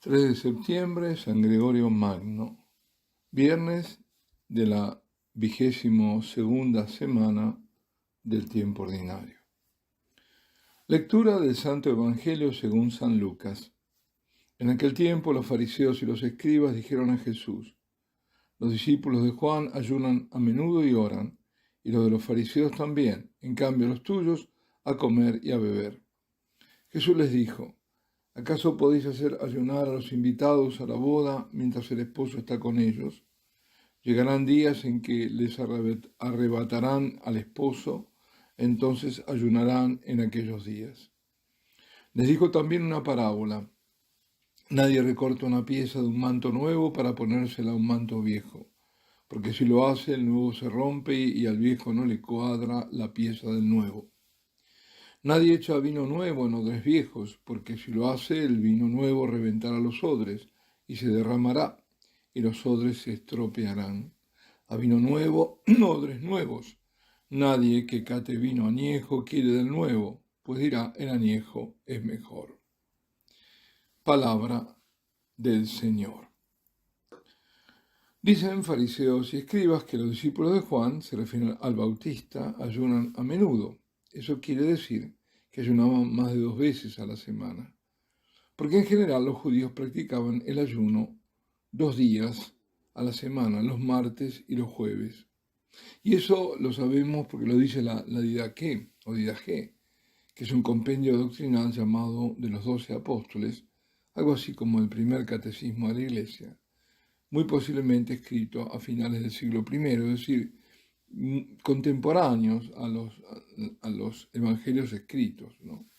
3 de septiembre, San Gregorio Magno, viernes de la 22ª semana del tiempo ordinario. Lectura del Santo Evangelio según San Lucas. En aquel tiempo los fariseos y los escribas dijeron a Jesús: los discípulos de Juan ayunan a menudo y oran, y los de los fariseos también, en cambio los tuyos a comer y a beber. Jesús les dijo: ¿acaso podéis hacer ayunar a los invitados a la boda mientras el esposo está con ellos? Llegarán días en que les arrebatarán al esposo, entonces ayunarán en aquellos días. Les dijo también una parábola: nadie recorta una pieza de un manto nuevo para ponérsela a un manto viejo, porque si lo hace, el nuevo se rompe y al viejo no le cuadra la pieza del nuevo. Nadie echa vino nuevo en odres viejos, porque si lo hace, el vino nuevo reventará los odres y se derramará, y los odres se estropearán. A vino nuevo, odres nuevos. Nadie que cate vino añejo quiere del nuevo, pues dirá: el añejo es mejor. Palabra del Señor. Dicen fariseos y escribas que los discípulos de Juan, se refieren al Bautista, ayunan a menudo. Eso quiere decir que ayunaban más de 2 veces a la semana, porque en general los judíos practicaban el ayuno 2 días a la semana, los martes y los jueves. Y eso lo sabemos porque lo dice la Didaqué, o Didajé, que es un compendio doctrinal llamado de los 12 apóstoles, algo así como el primer catecismo de la Iglesia, muy posiblemente escrito a finales del siglo I, es decir, contemporáneos a los evangelios escritos, ¿no?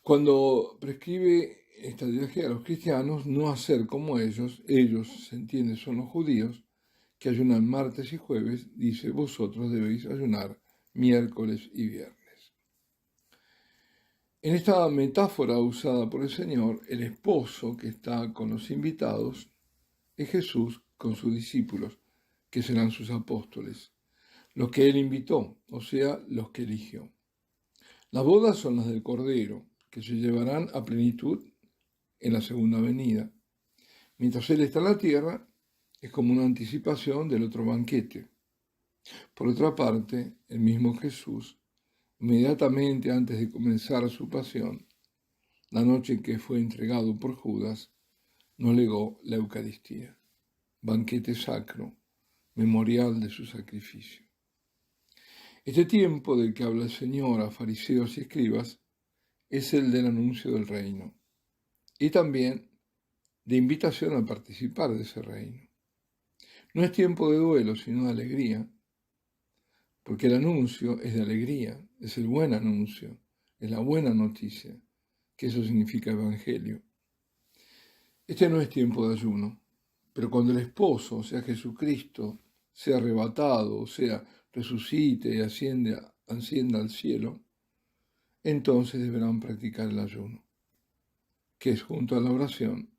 Cuando prescribe esta Didaqué a los cristianos no hacer como ellos se entiende son los judíos, que ayunan martes y jueves, dice: vosotros debéis ayunar miércoles y viernes. En esta metáfora usada por el Señor, el esposo que está con los invitados es Jesús con sus discípulos, que serán sus apóstoles, los que él invitó, o sea, los que eligió. Las bodas son las del Cordero, que se llevarán a plenitud en la segunda venida. Mientras él está en la tierra, es como una anticipación del otro banquete. Por otra parte, el mismo Jesús, inmediatamente antes de comenzar su pasión, la noche en que fue entregado por Judas, nos legó la Eucaristía, banquete sacro, memorial de su sacrificio. Este tiempo del que habla el Señor a fariseos y escribas es el del anuncio del reino y también de invitación a participar de ese reino. No es tiempo de duelo, sino de alegría, porque el anuncio es de alegría, es el buen anuncio, es la buena noticia, que eso significa evangelio. Este no es tiempo de ayuno, pero cuando el esposo, o sea Jesucristo, sea arrebatado, o sea, resucite y ascienda al cielo, entonces deberán practicar el ayuno, que es, junto a la oración,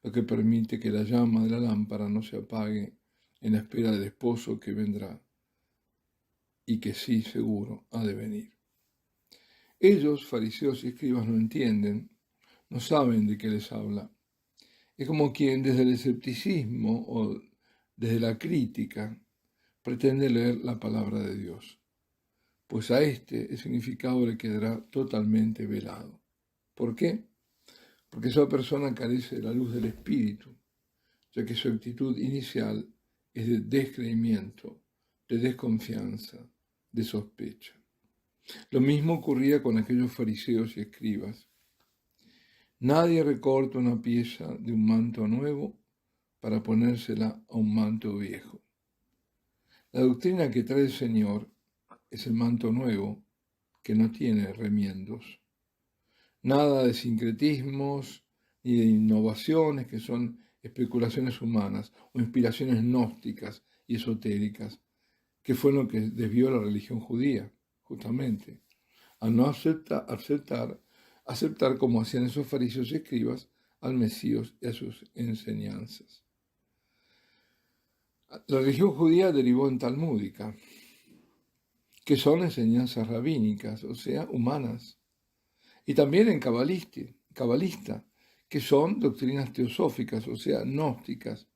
lo que permite que la llama de la lámpara no se apague en la espera del esposo que vendrá y que sí, seguro, ha de venir. Ellos, fariseos y escribas, no entienden, no saben de qué les habla. Es como quien desde el escepticismo o desde la crítica pretende leer la palabra de Dios, pues a el significado le quedará totalmente velado. ¿Por qué? Porque esa persona carece de la luz del Espíritu, ya que su actitud inicial es de descreimiento, de desconfianza, de sospecha. Lo mismo ocurría con aquellos fariseos y escribas. Nadie recorta una pieza de un manto nuevo para ponérsela a un manto viejo. La doctrina que trae el Señor es el manto nuevo que no tiene remiendos. Nada de sincretismos ni de innovaciones que son especulaciones humanas o inspiraciones gnósticas y esotéricas, que fue lo que desvió la religión judía, justamente, a no aceptar como hacían esos fariseos y escribas al Mesías y a sus enseñanzas. La religión judía derivó en talmúdica, que son enseñanzas rabínicas, o sea, humanas, y también en cabalista, que son doctrinas teosóficas, o sea, gnósticas.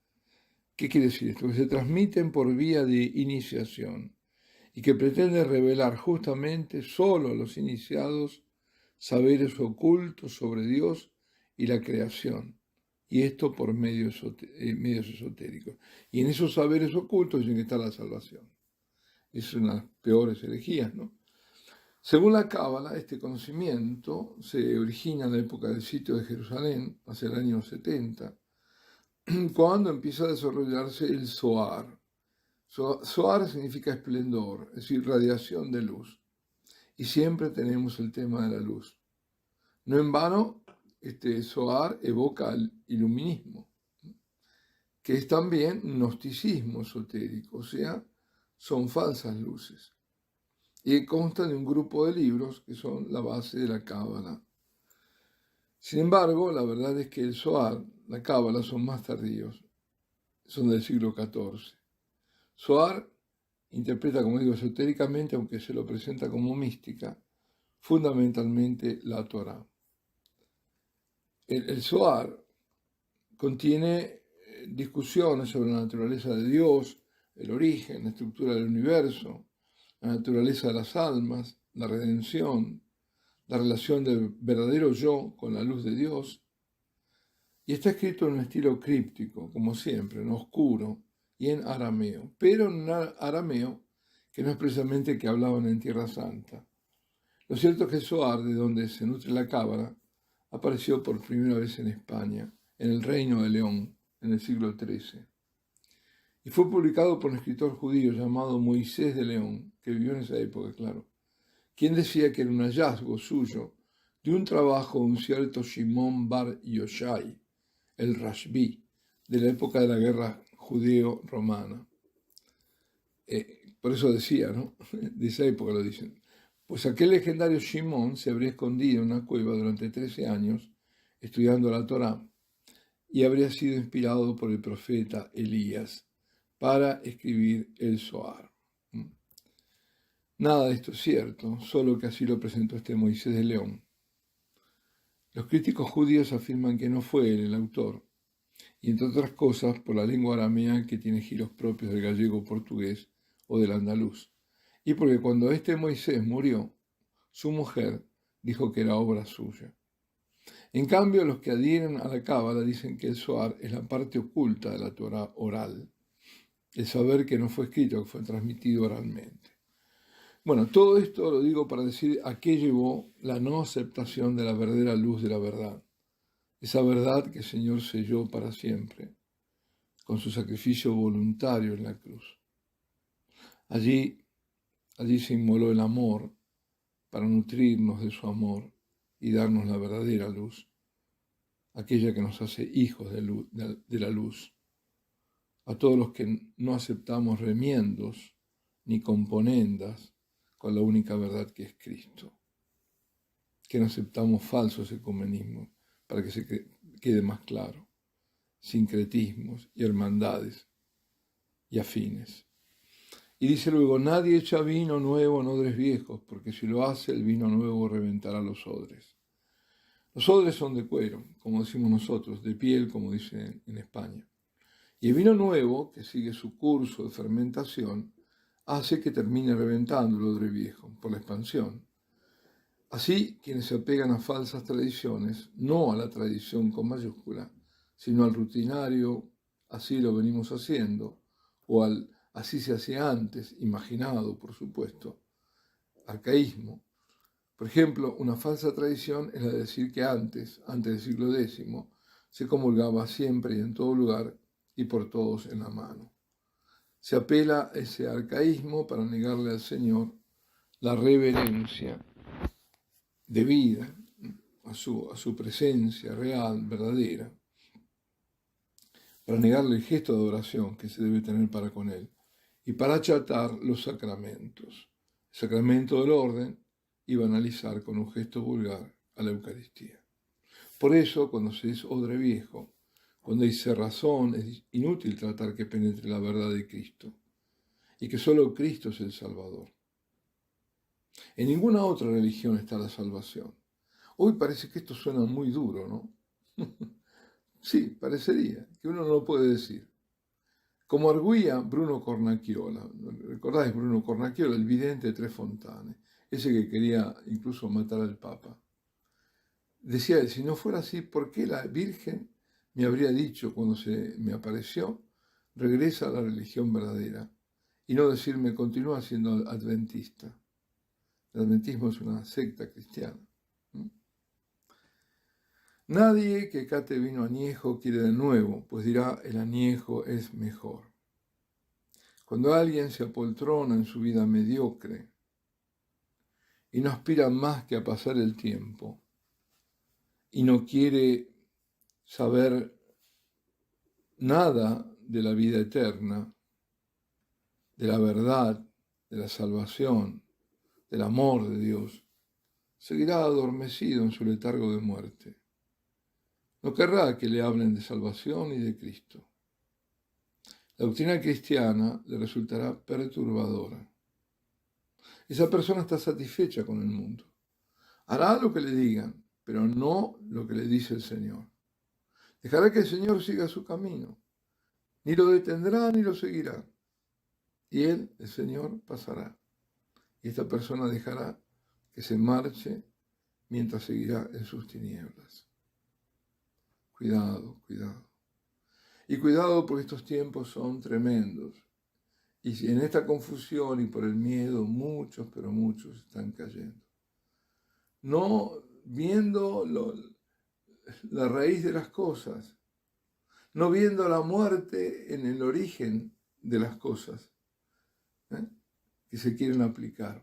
¿Qué quiere decir esto? Que se transmiten por vía de iniciación y que pretenden revelar justamente solo a los iniciados saberes ocultos sobre Dios y la creación, y esto por medios esotéricos. Y en esos saberes ocultos dicen que está la salvación. Es una de las peores herejías, ¿no? Según la Cábala, este conocimiento se origina en la época del sitio de Jerusalén, hacia el año 70, cuando empieza a desarrollarse el Zohar. Zohar significa esplendor, es decir, radiación de luz. Y siempre tenemos el tema de la luz. No en vano, este Zohar evoca el iluminismo, que es también gnosticismo esotérico, o sea, son falsas luces. Y consta de un grupo de libros que son la base de la Cábala. Sin embargo, la verdad es que el Zohar, la Cábala, son más tardíos, son del siglo XIV. Zohar interpreta, como digo, esotéricamente, aunque se lo presenta como mística, fundamentalmente la Torá. El Zohar contiene discusiones sobre la naturaleza de Dios, el origen, la estructura del universo, la naturaleza de las almas, la redención, la relación del verdadero yo con la luz de Dios. Y está escrito en un estilo críptico, como siempre, en oscuro y en arameo, pero en un arameo que no es precisamente que hablaban en Tierra Santa. Lo cierto es que el Zohar, de donde se nutre la Cábala, apareció por primera vez en España, en el Reino de León, en el siglo XIII. Y fue publicado por un escritor judío llamado Moisés de León, que vivió en esa época, claro, quien decía que era un hallazgo suyo de un trabajo de un cierto Shimon Bar Yochai, el Rashbi, de la época de la guerra judeo-romana. Por eso decía, ¿no? De esa época lo dicen. Pues aquel legendario Shimon se habría escondido en una cueva durante 13 años estudiando la Torá y habría sido inspirado por el profeta Elías para escribir el Zohar. Nada de esto es cierto, solo que así lo presentó este Moisés de León. Los críticos judíos afirman que no fue él el autor, y entre otras cosas por la lengua aramea que tiene giros propios del gallego portugués o del andaluz, y porque cuando este Moisés murió, su mujer dijo que era obra suya. En cambio, los que adhieren a la Cábala dicen que el Zohar es la parte oculta de la Torá oral, el saber que no fue escrito, que fue transmitido oralmente. Bueno, todo esto lo digo para decir a qué llevó la no aceptación de la verdadera luz de la verdad, esa verdad que el Señor selló para siempre, con su sacrificio voluntario en la cruz. Allí se inmoló el amor para nutrirnos de su amor y darnos la verdadera luz, aquella que nos hace hijos de la luz. A todos los que no aceptamos remiendos ni componendas con la única verdad que es Cristo, que no aceptamos falsos ecumenismos, para que se quede más claro, sincretismos y hermandades y afines. Y dice luego, nadie echa vino nuevo en odres viejos, porque si lo hace, el vino nuevo reventará los odres. Los odres son de cuero, como decimos nosotros, de piel, como dicen en España. Y el vino nuevo, que sigue su curso de fermentación, hace que termine reventando el odre viejo, por la expansión. Así, quienes se apegan a falsas tradiciones, no a la tradición con mayúscula, sino al rutinario, así lo venimos haciendo, o al así se hacía antes, imaginado, por supuesto, arcaísmo. Por ejemplo, una falsa tradición es la de decir que antes del siglo X, se comulgaba siempre y en todo lugar y por todos en la mano. Se apela a ese arcaísmo para negarle al Señor la reverencia debida a su presencia real, verdadera, para negarle el gesto de adoración que se debe tener para con Él, y para achatar los sacramentos, el sacramento del orden, y banalizar con un gesto vulgar a la Eucaristía. Por eso, cuando se es odre viejo, cuando hay cerrazón, es inútil tratar que penetre la verdad de Cristo, y que solo Cristo es el Salvador. En ninguna otra religión está la salvación. Hoy parece que esto suena muy duro, ¿no? Sí, parecería que uno no lo puede decir. Como arguía Bruno Cornacchiola, ¿recordáis Bruno Cornacchiola, el vidente de Tres Fontane? Ese que quería incluso matar al Papa. Decía él, si no fuera así, ¿por qué la Virgen me habría dicho cuando se me apareció, regresa a la religión verdadera? Y no decirme, continúa siendo adventista. El adventismo es una secta cristiana. Nadie que cate vino añejo quiere de nuevo, pues dirá, el añejo es mejor. Cuando alguien se apoltrona en su vida mediocre y no aspira más que a pasar el tiempo y no quiere saber nada de la vida eterna, de la verdad, de la salvación, del amor de Dios, seguirá adormecido en su letargo de muerte. No querrá que le hablen de salvación y de Cristo. La doctrina cristiana le resultará perturbadora. Esa persona está satisfecha con el mundo. Hará lo que le digan, pero no lo que le dice el Señor. Dejará que el Señor siga su camino. Ni lo detendrá ni lo seguirá. Y él, el Señor, pasará. Y esta persona dejará que se marche mientras seguirá en sus tinieblas. Cuidado, cuidado. Y cuidado porque estos tiempos son tremendos. Y si en esta confusión y por el miedo muchos, pero muchos están cayendo. No viendo la raíz de las cosas, no viendo la muerte en el origen de las cosas que se quieren aplicar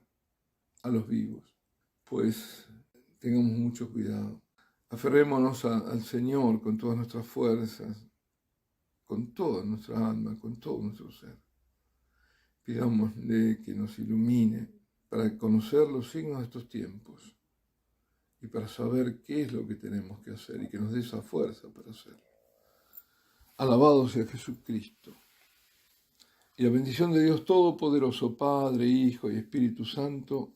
a los vivos. Pues tengamos mucho cuidado. Aferrémonos al Señor con todas nuestras fuerzas, con toda nuestra alma, con todo nuestro ser. Pidámosle que nos ilumine para conocer los signos de estos tiempos y para saber qué es lo que tenemos que hacer y que nos dé esa fuerza para hacerlo. Alabado sea Jesucristo. Y la bendición de Dios Todopoderoso, Padre, Hijo y Espíritu Santo,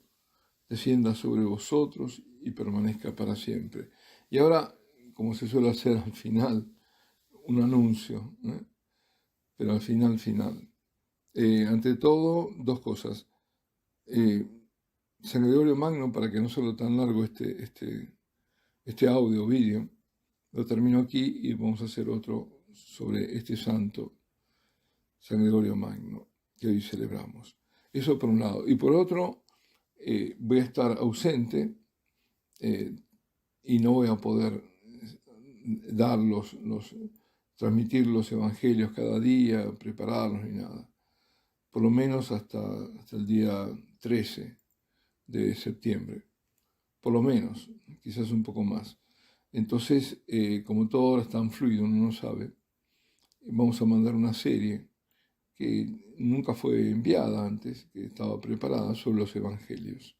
descienda sobre vosotros y permanezca para siempre. Y ahora, como se suele hacer al final, un anuncio, pero al final. Ante todo, dos cosas. San Gregorio Magno, para que no sea tan largo este audio, vídeo, lo termino aquí y vamos a hacer otro sobre este santo, San Gregorio Magno, que hoy celebramos. Eso por un lado. Y por otro, voy a estar ausente y no voy a poder transmitir los evangelios cada día, prepararlos ni nada. Por lo menos hasta el día 13 de septiembre. Por lo menos, quizás un poco más. Entonces, como todo ahora es tan fluido, uno no sabe, vamos a mandar una serie que nunca fue enviada antes, que estaba preparada sobre los evangelios.